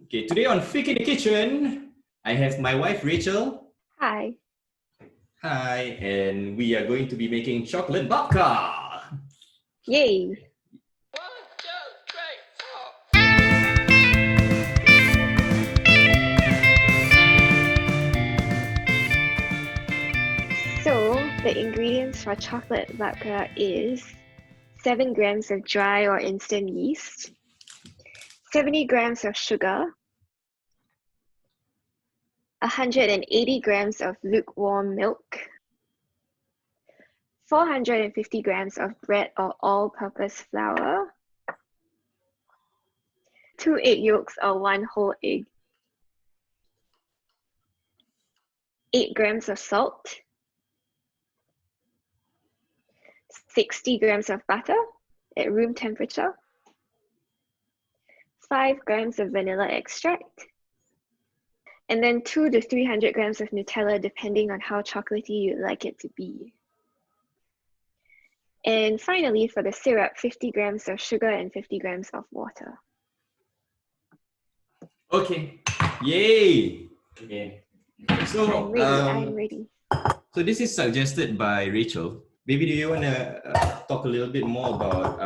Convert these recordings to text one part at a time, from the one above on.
Okay, today on Fik in the Kitchen, I have my wife Rachel. Hi. Hi, and we are going to be making chocolate babka. Yay. 1, 2, 3, 4. So the ingredients for chocolate babka is 7 grams of dry or instant yeast, 70 grams of sugar, 180 grams of lukewarm milk, 450 grams of bread or all-purpose flour, 2 egg yolks or 1 whole egg, 8 grams of salt, 60 grams of butter at room temperature, 5 grams of vanilla extract, and then 200 to 300 grams of Nutella depending on how chocolatey you'd like it to be. And finally, for the syrup, 50 grams of sugar and 50 grams of water. Okay, yay! Okay. So, I'm ready. So this is suggested by Rachel. Maybe do you want to talk a little bit more about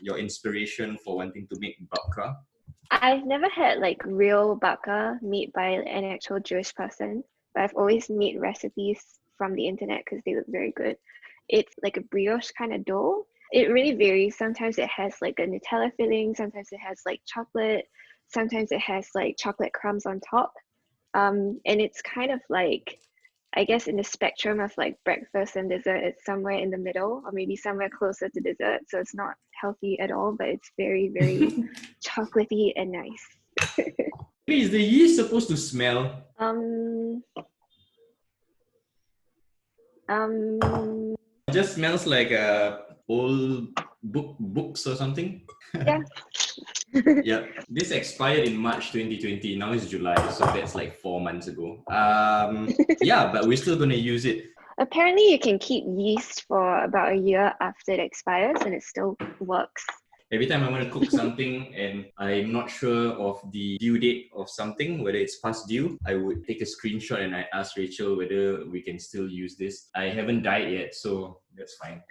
your inspiration for wanting to make babka? I've never had like real babka made by an actual Jewish person, but I've always made recipes from the internet because they look very good. It's like a brioche kind of dough. It really varies. Sometimes it has like a Nutella filling, sometimes it has like chocolate, sometimes it has like chocolate crumbs on top. And it's kind of like, I guess in the spectrum of like breakfast and dessert, it's somewhere in the middle or maybe somewhere closer to dessert. So it's not healthy at all, but it's very, very chocolatey and nice. Is the yeast supposed to smell? It just smells like old books or something. Yeah. Yeah, this expired in March 2020. Now it's July, so that's like 4 months ago. Yeah, but we're still gonna use it. Apparently, you can keep yeast for about a year after it expires, and it still works. Every time I want to cook something and I'm not sure of the due date of something, whether it's past due, I would take a screenshot and I ask Rachel whether we can still use this. I haven't died yet, so that's fine.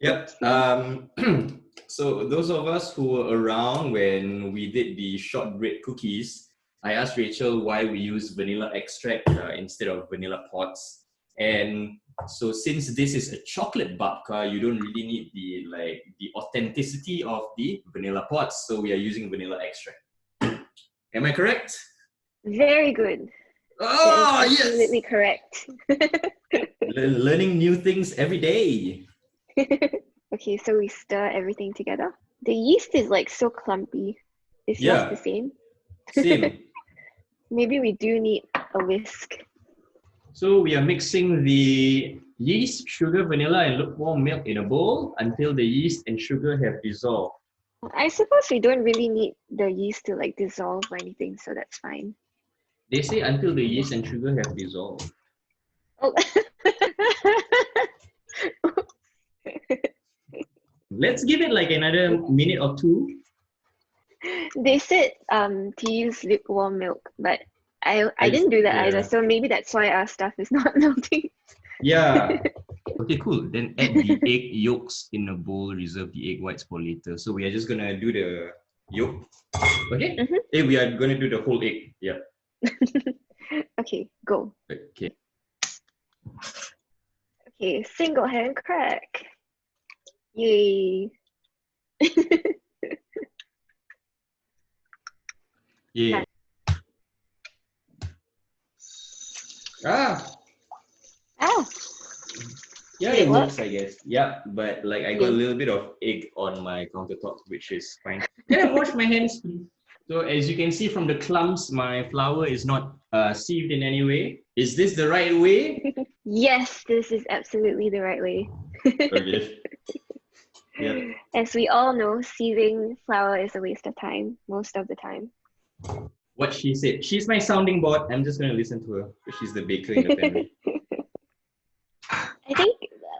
Yep. So those of us who were around when we did the shortbread cookies, I asked Rachel why we use vanilla extract instead of vanilla pods. And so since this is a chocolate babka, you don't really need the authenticity of the vanilla pods. So we are using vanilla extract. Am I correct? Very good. Oh, yes! Absolutely correct. Learning new things every day. Okay, so we stir everything together. The yeast is like so clumpy. Is yours the same? Same. Maybe we do need a whisk. So we are mixing the yeast, sugar, vanilla, and lukewarm milk in a bowl until the yeast and sugar have dissolved. I suppose we don't really need the yeast to like dissolve or anything, so that's fine. They say until the yeast and sugar have dissolved. Oh. Let's give it like another minute or two. They said to use lukewarm milk, but I didn't do that either, so maybe that's why our stuff is not melting. Yeah. Okay, cool. Then add the egg yolks in a bowl, reserve the egg whites for later. So we are just gonna do the yolk. Okay? Hey, we are gonna do the whole egg. Yeah. Okay, go. Okay. Okay, single hand crack. Yay. Yeah. Ah. Yeah, it works, I guess. Yeah, but like I got a little bit of egg on my countertop, which is fine. Can I wash my hands, please? So as you can see from the clumps, my flour is not sieved in any way. Is this the right way? Yes, this is absolutely the right way. Okay. Yeah. As we all know, sieving flour is a waste of time most of the time. What she said. She's my sounding board. I'm just gonna listen to her because she's the baker in the family.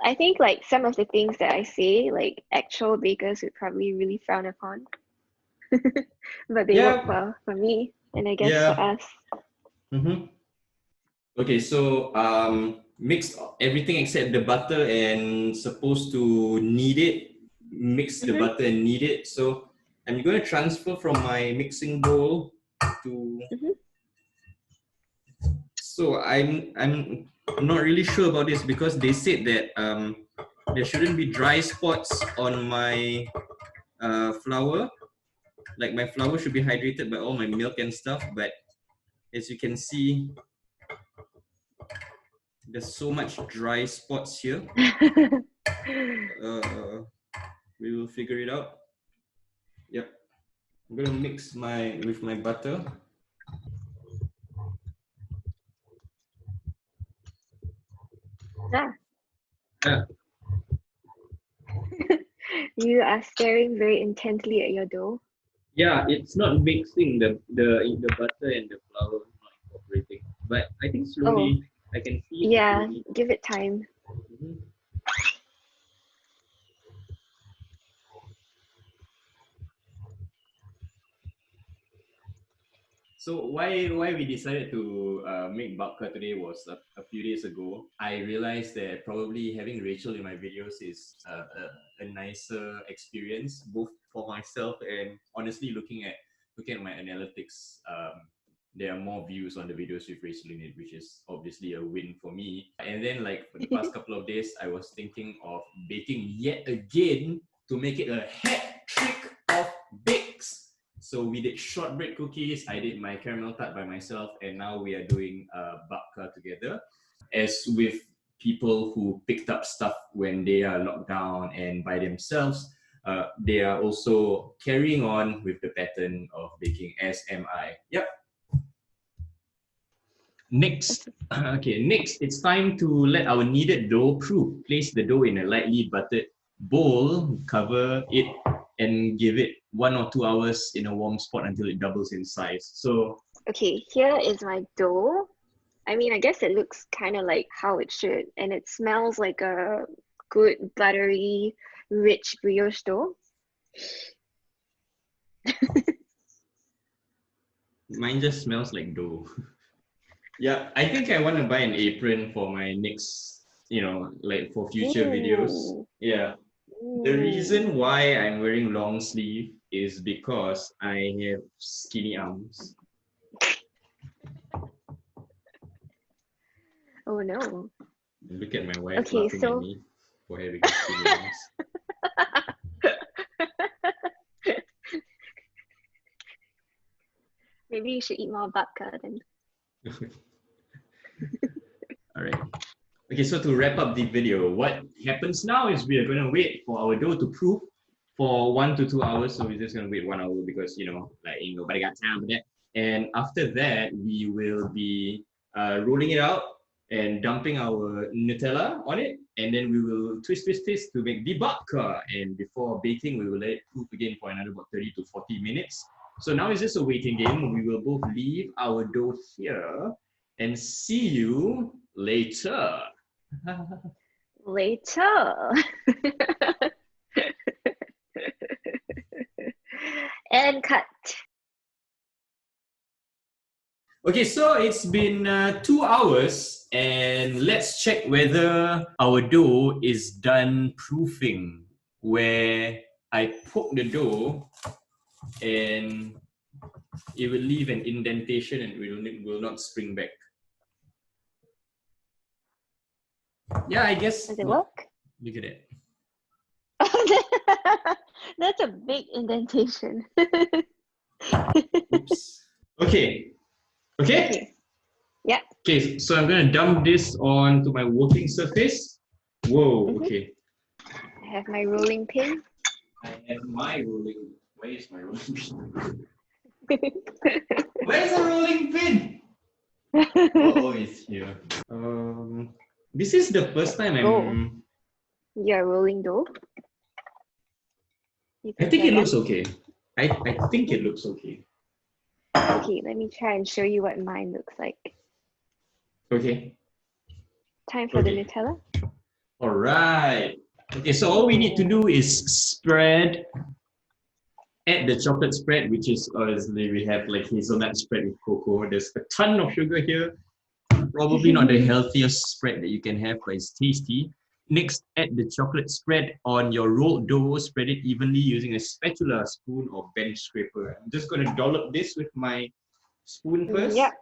I think like some of the things that I say, like actual bakers would probably really frown upon. but they work well for me, and I guess for us. Okay, so mix everything except the butter and supposed to knead it. Mix the butter and knead it. So I'm going to transfer from my mixing bowl to. So I'm not really sure about this because they said that there shouldn't be dry spots on my flour. Like my flour should be hydrated by all my milk and stuff, but as you can see, there's so much dry spots here. We will figure it out. Yep. I'm gonna mix with my butter. Yeah. You are staring very intently at your dough. Yeah, it's not mixing the butter and the flour not incorporating. But I think slowly I can see it. Yeah, slowly. give it time. So why we decided to make babka today was a few days ago. I realized that probably having Rachel in my videos is a nicer experience, both for myself and honestly looking at my analytics. There are more views on the videos with Rachel in it, which is obviously a win for me. And then like for the past couple of days, I was thinking of baking yet again to make it a hat trick of bakes. So we did shortbread cookies, I did my caramel tart by myself, and now we are doing babka together. As with people who picked up stuff when they are locked down and by themselves, they are also carrying on with the pattern of baking, as am I. Yep. Next, it's time to let our kneaded dough proof. Place the dough in a lightly buttered bowl, cover it, and give it 1 or 2 hours in a warm spot until it doubles in size. So, okay, here is my dough. I mean, I guess it looks kind of like how it should, and it smells like a good, buttery, rich brioche dough. Mine just smells like dough. Yeah, I think I want to buy an apron for my next, like for future videos. Yeah. The reason why I'm wearing long sleeve is because I have skinny arms. Oh no. Look at my wife laughing at me for having skinny arms. Maybe you should eat more babka then. All right. Okay, so to wrap up the video, what happens now is we are going to wait for our dough to proof for 1 to 2 hours. So we're just going to wait 1 hour because, ain't nobody got time for that. And after that, we will be rolling it out and dumping our Nutella on it. And then we will twist to make the babka. And before baking, we will let it proof again for another about 30 to 40 minutes. So now it's just a waiting game. We will both leave our dough here and see you later. Later. And cut. Okay, so it's been 2 hours, and let's check whether our dough is done proofing, where I poke the dough and it will leave an indentation and it will not spring back. Yeah, I guess. Does it work? Look at it. That's a big indentation. Oops. Okay. Yeah. Okay, so I'm going to dump this onto my working surface. Whoa, okay. I have my rolling pin. I have my rolling. Where is my rolling pin? Where's the rolling pin? Oh, it's here. This is the first time I'm. You're rolling dough. I think it looks okay. I think it looks okay. Okay, let me try and show you what mine looks like. Okay. Time for the Nutella. All right. Okay, so all we need to do is spread add the chocolate spread, which is obviously we have like hazelnut spread with cocoa. There's a ton of sugar here. Probably not the healthiest spread that you can have, but it's tasty. Next, add the chocolate spread on your rolled dough. Spread it evenly using a spatula, spoon, or bench scraper. I'm just going to dollop this with my spoon first. Yep.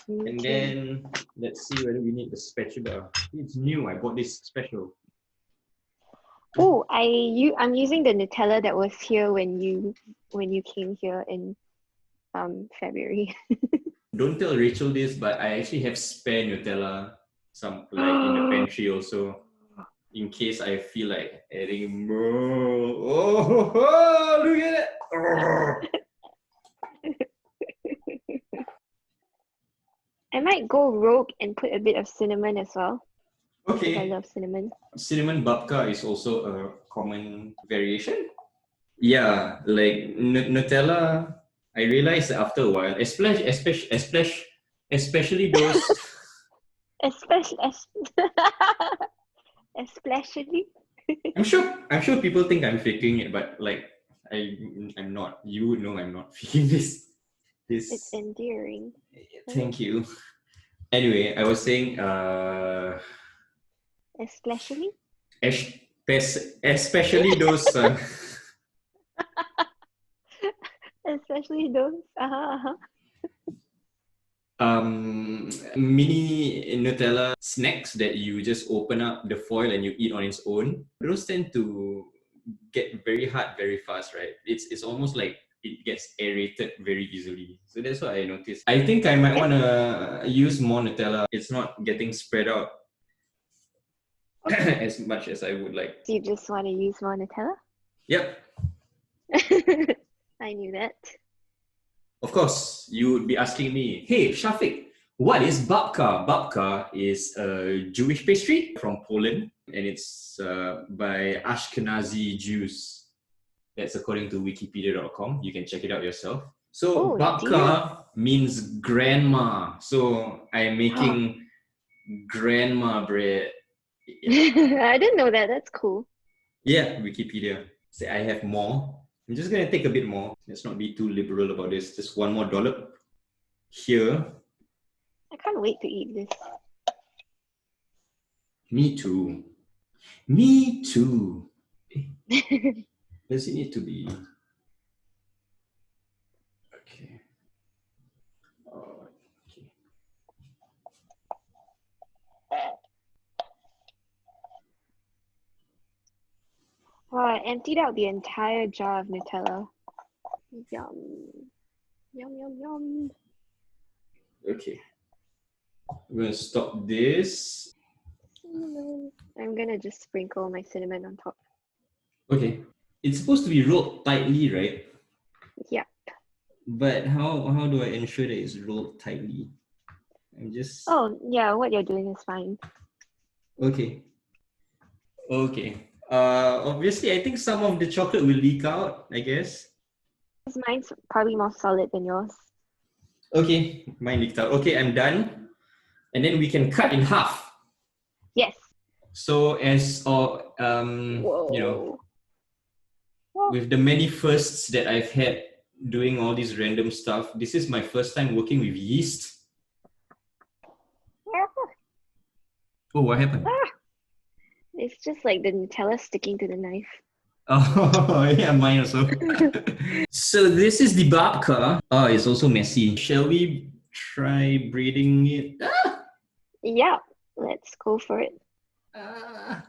And then let's see whether we need the spatula. It's new. I bought this special. Oh, I'm using the Nutella that was here when you came here in February. Don't tell Rachel this, but I actually have spare Nutella, some like in the pantry also, in case I feel like adding more. Oh, look at it! I might go rogue and put a bit of cinnamon as well. Okay. I love cinnamon. Cinnamon babka is also a common variation. Yeah, like Nutella. I realized after a while, especially those. Especially. I'm sure people think I'm faking it, but like I'm not. You know I'm not faking this. It's endearing. Thank you. Anyway, I was saying Especially? especially those Especially those. mini Nutella snacks that you just open up the foil and you eat on its own. Those tend to get very hard very fast, right? It's almost like it gets aerated very easily. So that's what I noticed. I think I might want to use more Nutella. It's not getting spread out as much as I would like. Do you just want to use more Nutella? Yep. I knew that. Of course, you would be asking me, hey, Shafiq, what is babka? Babka is a Jewish pastry from Poland, and it's by Ashkenazi Jews. That's according to wikipedia.com. You can check it out yourself. So babka means grandma. So I'm making grandma bread. I didn't know that. That's cool. Yeah, Wikipedia. Say I have more. I'm just gonna take a bit more. Let's not be too liberal about this. Just one more dollop here. I can't wait to eat this. Me too. Me too. Does it need to be? Okay. Okay. Wow, I emptied out the entire jar of Nutella. Yum. Yum, yum, yum. Okay. I'm gonna stop this. I'm gonna just sprinkle my cinnamon on top. Okay. It's supposed to be rolled tightly, right? Yeah. But how do I ensure that it's rolled tightly? I'm just. Oh, yeah, what you're doing is fine. Okay. Okay. Obviously, I think some of the chocolate will leak out, I guess. Mine's probably more solid than yours. Okay, mine leaked out. Okay, I'm done. And then we can cut in half. Yes. So as you know, with the many firsts that I've had doing all this random stuff, this is my first time working with yeast. Oh, what happened? It's just like the Nutella sticking to the knife. Oh, yeah, mine also. So this is the babka. Oh, it's also messy. Shall we try braiding it? Yeah, let's go for it. Ah.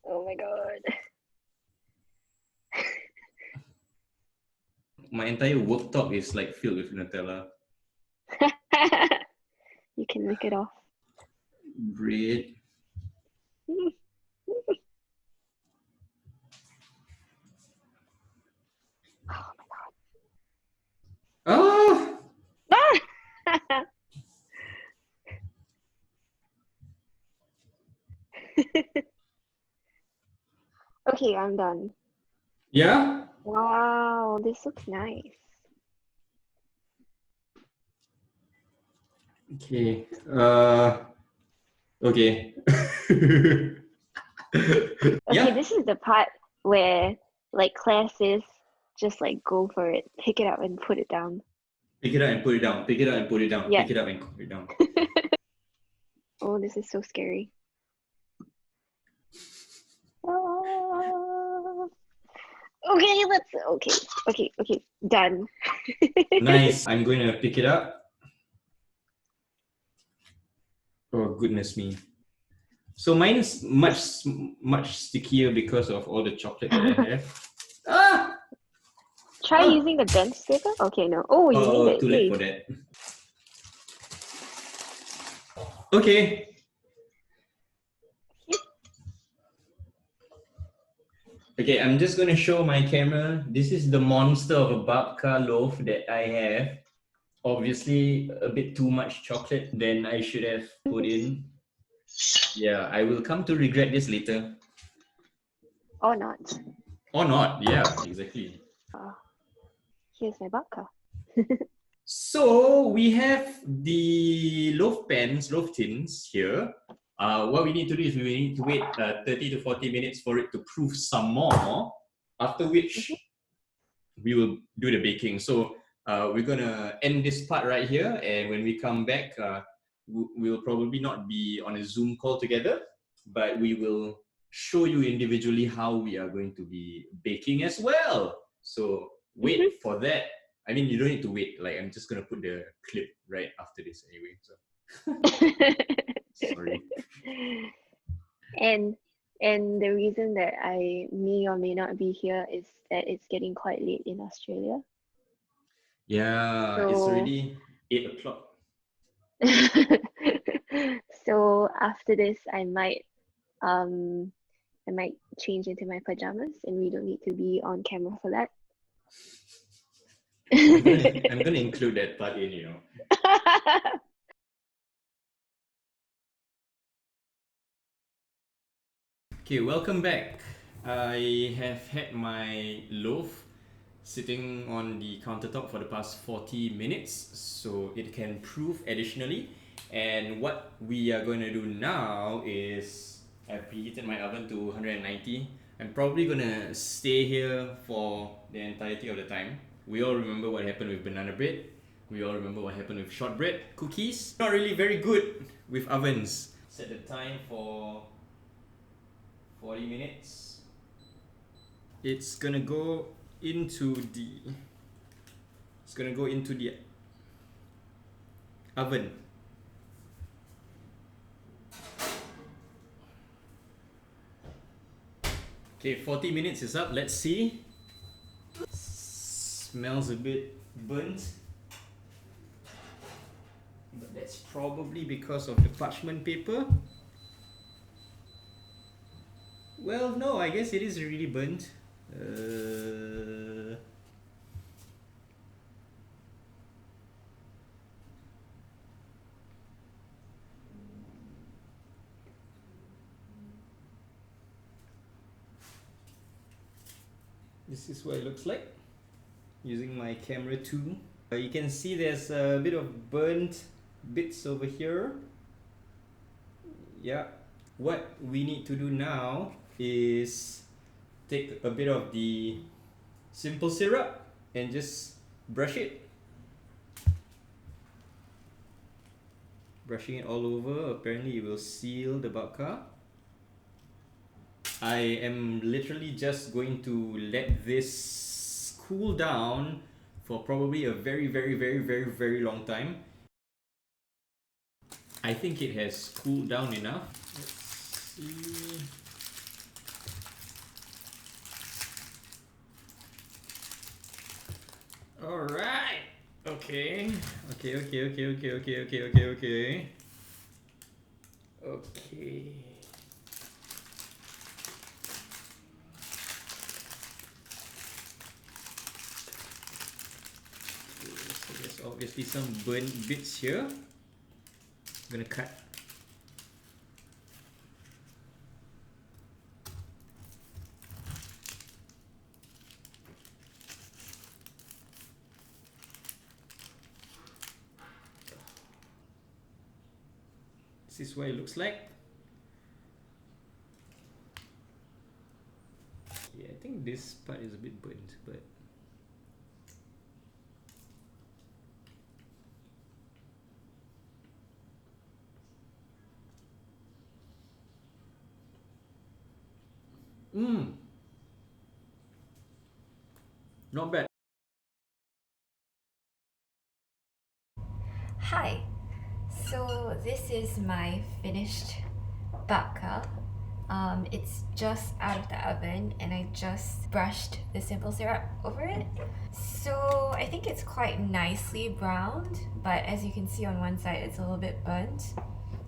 Oh my god. My entire worktop is like filled with Nutella. You can lick it off. Braid. Oh! Okay, I'm done. Yeah? Wow, this looks nice. Okay. Okay. Okay, this is the part where, like Claire says, just like go for it. Pick it up and put it down. Pick it up and put it down. Pick it up and put it down. Yeah. Pick it up and put it down. Oh, this is so scary. Ah. Okay, done. Nice. I'm going to pick it up. Oh, goodness me. So mine's much stickier because of all the chocolate that I have. Ah! Try Ah! using the bench scraper. Okay, no. Oh, you Oh, made it. too late Yay. for that. Okay. Okay, I'm just going to show my camera. This is the monster of a babka loaf that I have. Obviously, a bit too much chocolate than I should have put in. Yeah, I will come to regret this later. Or not. Or not, yeah, exactly. Here's my babka. So we have the loaf pans, loaf tins here. What we need to do is we need to wait 30 to 40 minutes for it to proof some more, after which we will do the baking. So we're gonna end this part right here, and when we come back, we'll probably not be on a Zoom call together, but we will show you individually how we are going to be baking as well. So wait for that. I mean, you don't need to wait. Like, I'm just gonna put the clip right after this anyway. So sorry. And the reason that I may or may not be here is that it's getting quite late in Australia. Yeah, it's So already 8 o'clock. so after this I might change into my pajamas and we don't need to be on camera for that. I'm gonna include that part in, you know. Okay, welcome back. I have had my loaf sitting on the countertop for the past 40 minutes, so it can proof additionally. And what we are going to do now is I've preheated my oven to 190. I'm probably going to stay here for the entirety of the time. We all remember what happened with banana bread. We all remember what happened with shortbread cookies. Not really very good with ovens. Set the time for 40 minutes. It's gonna go into the oven. Okay, 40 minutes is up. Let's see. Smells a bit burnt, but that's probably because of the parchment paper. Well, no, I guess it is really burnt. This is what it looks like using my camera too. You can see there's a bit of burnt bits over here. Yeah. What we need to do now is take a bit of the simple syrup and just brush it. Brushing it all over, apparently it will seal the babka. I am literally just going to let this cool down for probably a very long time. I think it has cooled down enough. Let's see. Alright. Okay. Okay. So there's obviously some burnt bits here. I'm gonna cut. This is what it looks like. Yeah, I think this part is a bit burnt, but Not bad. Hi, so this is my finished babka. It's just out of the oven and I just brushed the simple syrup over it. So I think it's quite nicely browned, but as you can see on one side it's a little bit burnt.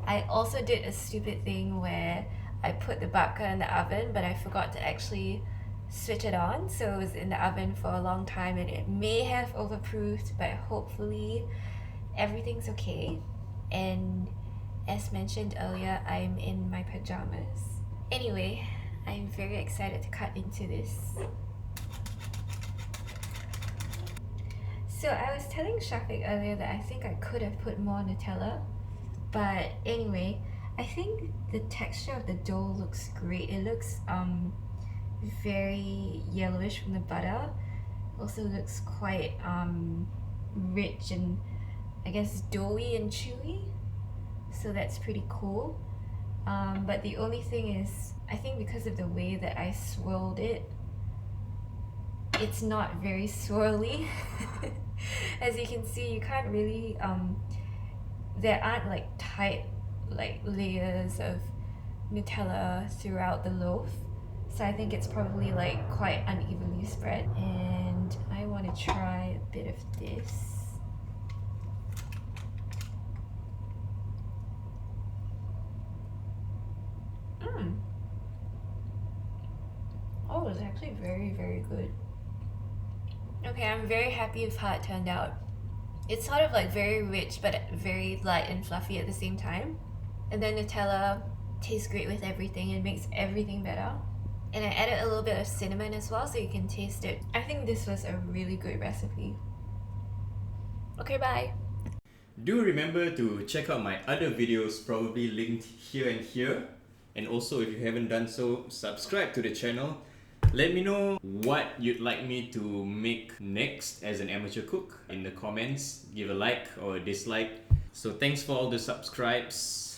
I also did a stupid thing where I put the babka in the oven but I forgot to actually switch it on, so it was in the oven for a long time and it may have overproofed, but hopefully everything's okay. And as mentioned earlier, I'm in my pajamas. Anyway, I'm very excited to cut into this. So I was telling Shafiq earlier that I think I could have put more Nutella, but anyway, I think the texture of the dough looks great. It looks very yellowish from the butter. Also looks quite rich and I guess doughy and chewy, so that's pretty cool. But the only thing is, I think because of the way that I swirled it, it's not very swirly. As you can see, you can't really, there aren't like tight like layers of Nutella throughout the loaf. So I think it's probably like quite unevenly spread. And I want to try a bit of this. Oh, it's actually very, very good. Okay, I'm very happy with how it turned out. It's sort of like very rich but very light and fluffy at the same time. And then Nutella tastes great with everything. It makes everything better. And I added a little bit of cinnamon as well so you can taste it. I think this was a really good recipe. Okay, bye. Do remember to check out my other videos, probably linked here and here. And also, if you haven't done so, subscribe to the channel. Let me know what you'd like me to make next as an amateur cook in the comments. Give a like or a dislike. So thanks for all the subscribes.